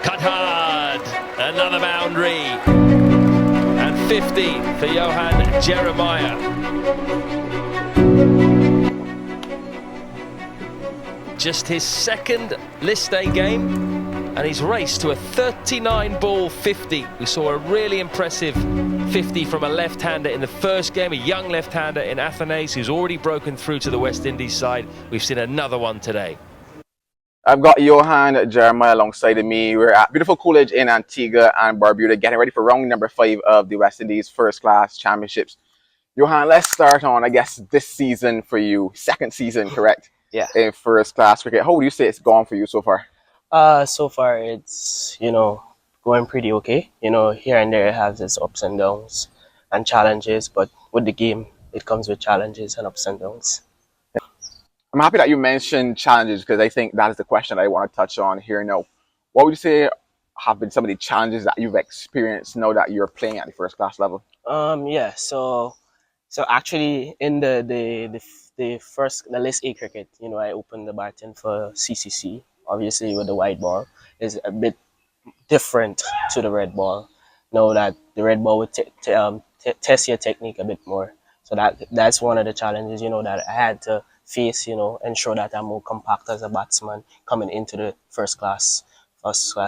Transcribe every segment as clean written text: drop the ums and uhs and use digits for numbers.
Cut hard. Another boundary. And 50 for Johann Jeremiah. Just his second list day game, and he's raced to a 39-ball 50. We saw a really impressive 50 from a left-hander in the first game, a young left-hander in Athens who's already broken through to the West Indies side. We've seen another one today. I've got Johann Jeremiah alongside of me. We're at beautiful Coolidge in Antigua and Barbuda, getting ready for round number 5 of the West Indies First Class Championships. Johann, let's start on, I guess, this season for you. Second season, correct? Yeah. In first class cricket. How would you say it's gone for you so far? So far it's, going pretty okay. Here and there it has its ups and downs and challenges, but with the game, it comes with challenges and ups and downs. I'm happy that you mentioned challenges because I think that is the question I want to touch on here now. What would you say have been some of the challenges that you've experienced now that you're playing at the first class level? Yeah, so actually in the list A cricket, I opened the batting for CCC, obviously with the white ball is a bit different to the red ball. Know that the red ball would test your technique a bit more. So that's one of the challenges, that I had to face, ensure that I'm more compact as a batsman coming into the first class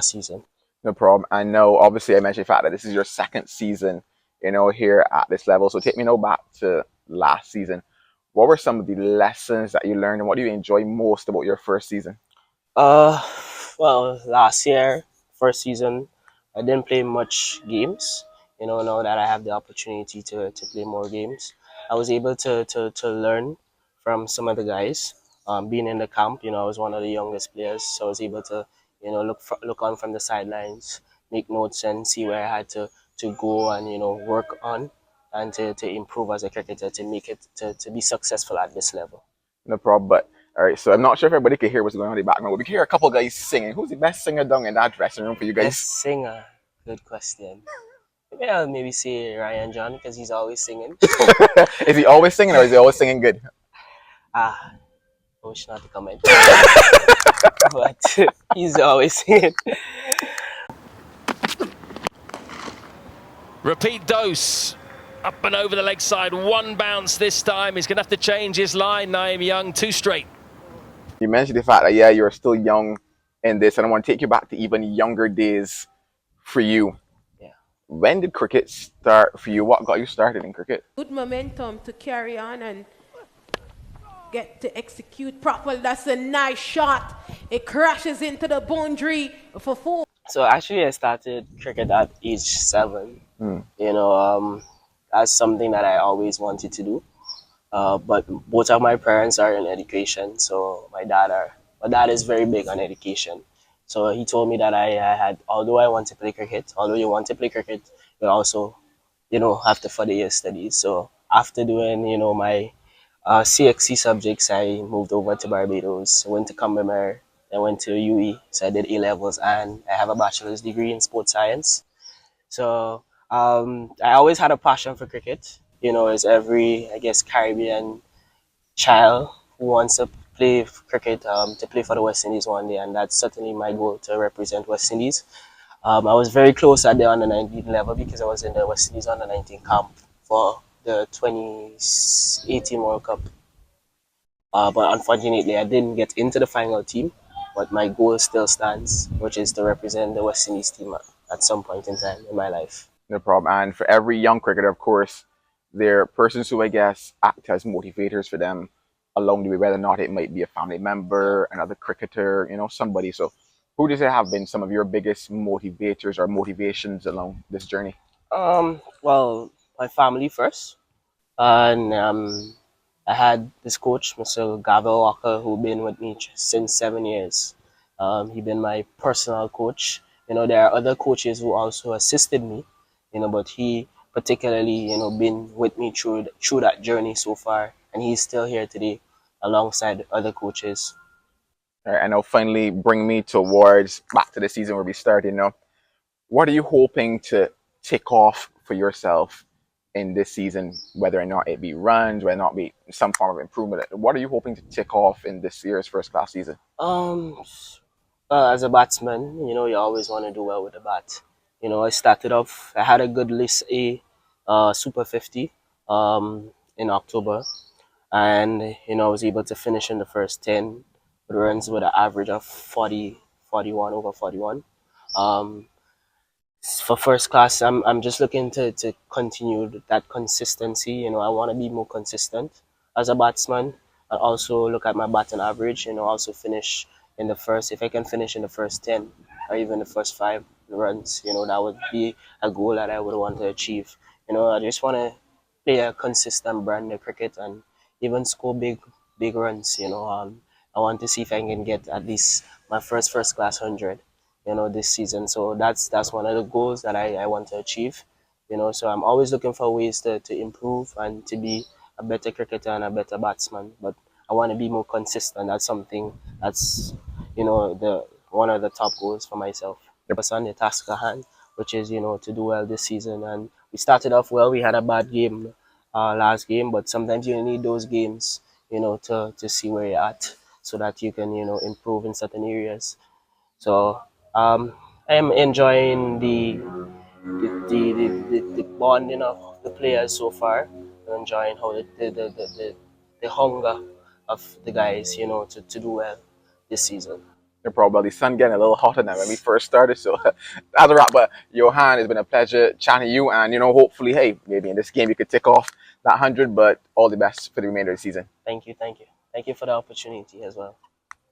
season. No problem. And now, obviously, I mentioned the fact that this is your second season, here at this level. So take me now back to last season. What were some of the lessons that you learned, and what do you enjoy most about your first season? Well, last year, first season, I didn't play much games. Now that I have the opportunity to play more games, I was able to learn from some of the guys. Being in the camp, I was one of the youngest players, so I was able to, look on from the sidelines, make notes, and see where I had to go and work on and to improve as a cricketer to make it to be successful at this level. No problem. But all right, so I'm not sure if everybody can hear what's going on in the background, but we can hear a couple of guys singing. Who's the best singer down in that dressing room for you guys? Best singer, good question. Maybe I'll say Ryan John because he's always singing. Is he always singing, or is he always singing good? I wish not to comment, but he's always singing. Repeat dose. Up and over the leg side. One bounce this time. He's going to have to change his line. Naeem Young, 2 straight. You mentioned the fact that, yeah, you're still young in this, and I want to take you back to even younger days for you. Yeah. When did cricket start for you? What got you started in cricket? Good momentum to carry on and get to execute properly. That's a nice shot. It crashes into the boundary for 4. So actually I started cricket at age 7. That's something that I always wanted to do. But both of my parents are in education, so my dad is very big on education. So he told me that I had, although you want to play cricket, you also, have to further your studies. So after doing, my CXC subjects, I moved over to Barbados, went to Cambermere, then went to UE, so I did A-levels, and I have a bachelor's degree in sports science. So I always had a passion for cricket. As every, I guess, Caribbean child who wants to play cricket, to play for the West Indies one day, and that's certainly my goal, to represent West Indies. I was very close at the under-19 level because I was in the West Indies under-19 camp for the 2018 World Cup. But unfortunately, I didn't get into the final team, but my goal still stands, which is to represent the West Indies team at some point in time in my life. No problem. And for every young cricketer, of course, there are persons who, I guess, act as motivators for them along the way, whether or not it might be a family member, another cricketer, somebody. So who do you say have been some of your biggest motivators or motivations along this journey? Well, my family first. And I had this coach, Mr. Gavel Walker, who been with me since 7 years. He been my personal coach. There are other coaches who also assisted me, but he particularly, been with me through that journey so far, and he's still here today alongside other coaches. All right, and now finally bring me towards back to the season where we started. What are you hoping to tick off for yourself in this season, whether or not it be runs, whether or not it be some form of improvement? What are you hoping to tick off in this year's first class season? As a batsman, you always want to do well with the bat. I started off, I had a good list A, Super 50, in October, and I was able to finish in the first 10 runs with an average of 40, 41 over 41. Um, for first class, I'm just looking to continue that consistency. I want to be more consistent as a batsman, and also look at my batting average. Also finish in the first. If I can finish in the first 10 or even the first 5 runs, that would be a goal that I would want to achieve. I just want to play a consistent brand of cricket and even score big runs. I want to see if I can get at least my first class 100 this season. So that's one of the goals that I want to achieve. So I'm always looking for ways to improve and to be a better cricketer and a better batsman. But I want to be more consistent. That's something that's the one of the top goals for myself. Focus on the task at hand, which is to do well this season. And we started off well. We had a bad game last game, but sometimes you need those games to see where you're at so that you can improve in certain areas. So I am enjoying the bonding of the players so far. I'm enjoying how the hunger of the guys, to do well this season. No problem. The sun getting a little hotter than when we first started. So that's a wrap. But Johann, it's been a pleasure chatting to you. And, hopefully, hey, maybe in this game you could tick off that 100. But all the best for the remainder of the season. Thank you. Thank you for the opportunity as well.